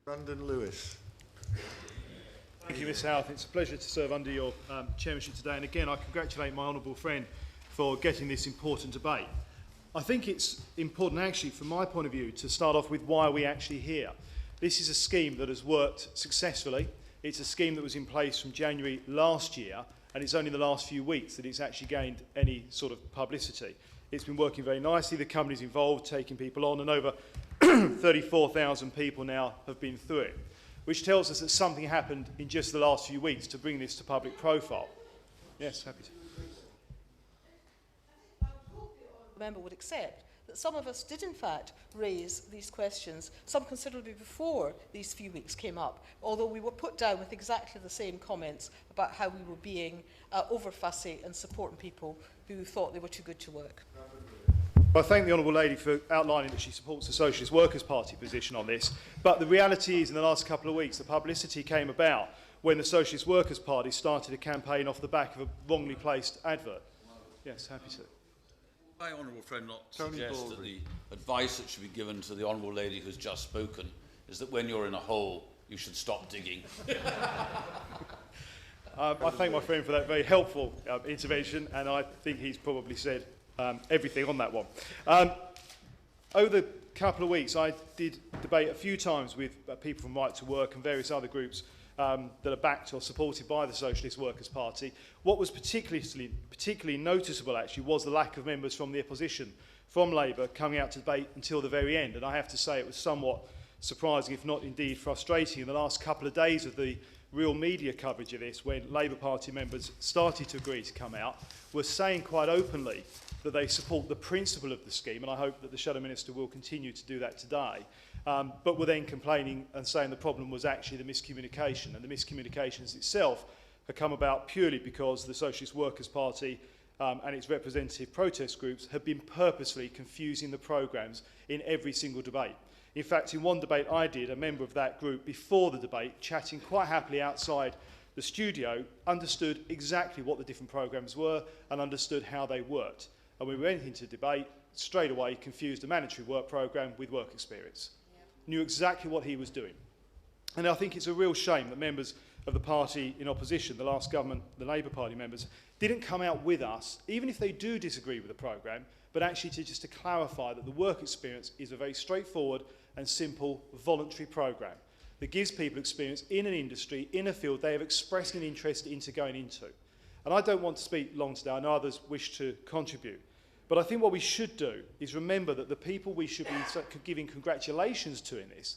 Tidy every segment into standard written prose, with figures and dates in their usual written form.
Brandon Lewis. Thank you, Ms Howarth. It's a pleasure to serve under your chairmanship today. And again, I congratulate my honourable friend for getting this important debate. I think it's important, actually, from my point of view, to start off with why we're actually here. This is a scheme that has worked successfully. It's a scheme that was in place from January last year, and it's only the last few weeks that it's actually gained any sort of publicity. It's been working very nicely. The company's involved, taking people on, and over 34,000 people now have been through it, which tells us that something happened in just the last few weeks to bring this to public profile. Yes, happy to. The member would accept that some of us did in fact raise these questions, some considerably before these few weeks came up, although we were put down with exactly the same comments about how we were being over-fussy and supporting people who thought they were too good to work. I thank the Honourable Lady for outlining that she supports the Socialist Workers' Party position on this, but the reality is in the last couple of weeks the publicity came about when the Socialist Workers' Party started a campaign off the back of a wrongly placed advert. Yes, happy to. My honourable friend not Tony suggest that Baldwin. the advice that should be given to the honourable lady who's just spoken is that when you're in a hole, you should stop digging. I thank my friend for that very helpful intervention, and I think he's probably said everything on that one. Over the couple of weeks, I did debate a few times with people from Right to Work and various other groups that are backed or supported by the Socialist Workers' Party. What was particularly noticeable, actually, was the lack of members from the opposition, from Labour, coming out to debate until the very end. And I have to say it was somewhat surprising, if not indeed frustrating, in the last couple of days of the real media coverage of this, when Labour Party members started to agree to come out, were saying quite openly that they support the principle of the scheme, and I hope that the Shadow Minister will continue to do that today, but were then complaining and saying the problem was actually the miscommunication, and the miscommunications itself have come about purely because the Socialist Workers' Party and its representative protest groups have been purposely confusing the programmes in every single debate. In fact, in one debate I did, a member of that group, before the debate, chatting quite happily outside the studio, understood exactly what the different programmes were and understood how they worked. And when we went into debate, straight away confused a mandatory work programme with work experience. Yep. Knew exactly what he was doing. And I think it's a real shame that members of the party in opposition, the last government, the Labour Party members, didn't come out with us, even if they do disagree with the programme, but actually to clarify that the work experience is a very straightforward and simple voluntary programme that gives people experience in an industry, in a field they have expressed an interest into going into. And I don't want to speak long today, I know others wish to contribute, but I think what we should do is remember that the people we should be giving congratulations to in this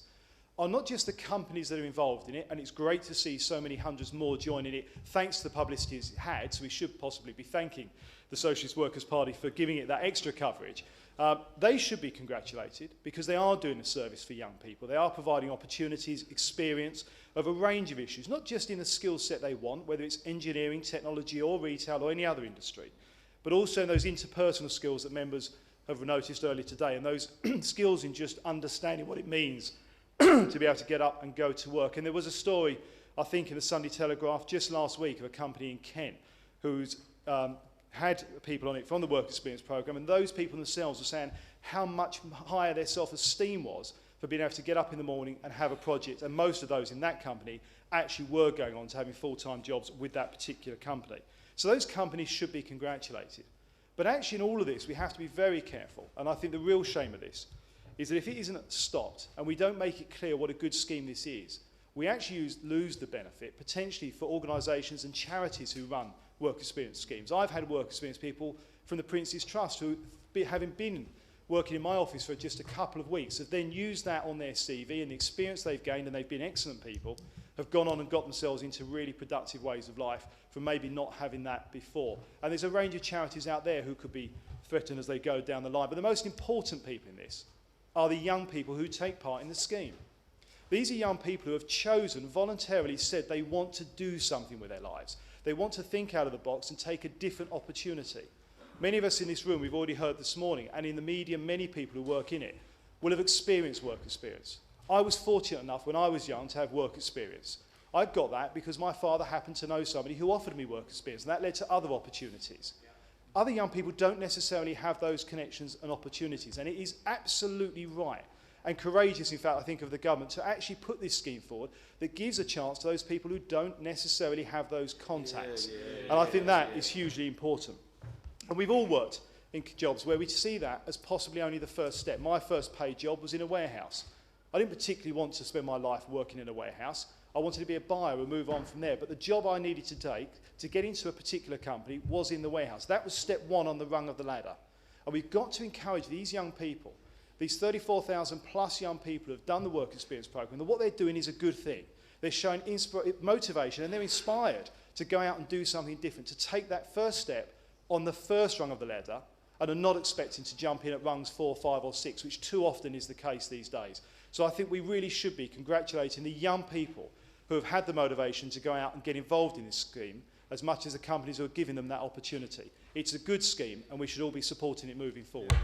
are not just the companies that are involved in it, and it's great to see so many hundreds more joining it thanks to the publicity it's had, so we should possibly be thanking the Socialist Workers' Party for giving it that extra coverage. They should be congratulated because they are doing a service for young people. They are providing opportunities, experience of a range of issues, not just in the skill set they want, whether it's engineering, technology or retail or any other industry, but also in those interpersonal skills that members have noticed earlier today, and those skills in just understanding what it means to be able to get up and go to work. And there was a story, I think, in the Sunday Telegraph just last week of a company in Kent who's had people on it from the work experience programme, and those people themselves were saying how much higher their self-esteem was for being able to get up in the morning and have a project, and most of those in that company actually were going on to having full-time jobs with that particular company. So those companies should be congratulated. But actually in all of this we have to be very careful, and I think the real shame of this is that if it isn't stopped and we don't make it clear what a good scheme this is, we actually lose the benefit potentially for organisations and charities who run work experience schemes. I've had work experience people from the Prince's Trust who, having been working in my office for just a couple of weeks, have then used that on their CV and the experience they've gained, and they've been excellent people, have gone on and got themselves into really productive ways of life from maybe not having that before. And there's a range of charities out there who could be threatened as they go down the line. But the most important people in this are the young people who take part in the scheme. These are young people who have chosen, voluntarily said they want to do something with their lives. They want to think out of the box and take a different opportunity. Many of us in this room, we've already heard this morning, and in the media, many people who work in it will have experienced work experience. I was fortunate enough when I was young to have work experience. I got that because my father happened to know somebody who offered me work experience, and that led to other opportunities. Other young people don't necessarily have those connections and opportunities, and it is absolutely right and courageous, in fact, I think, of the government to actually put this scheme forward that gives a chance to those people who don't necessarily have those contacts. And I think that is hugely important. And we've all worked in jobs where we see that as possibly only the first step. My first paid job was in a warehouse. I didn't particularly want to spend my life working in a warehouse. I wanted to be a buyer and move on from there. But the job I needed to take to get into a particular company was in the warehouse. That was step one on the rung of the ladder. And we've got to encourage these young people, these 34,000 plus young people who have done the work experience programme, that what they're doing is a good thing. They're showing motivation and they're inspired to go out and do something different, to take that first step on the first rung of the ladder and are not expecting to jump in at rungs 4, 5 or 6, which too often is the case these days. So I think we really should be congratulating the young people who have had the motivation to go out and get involved in this scheme as much as the companies who are giving them that opportunity. It's a good scheme and we should all be supporting it moving forward.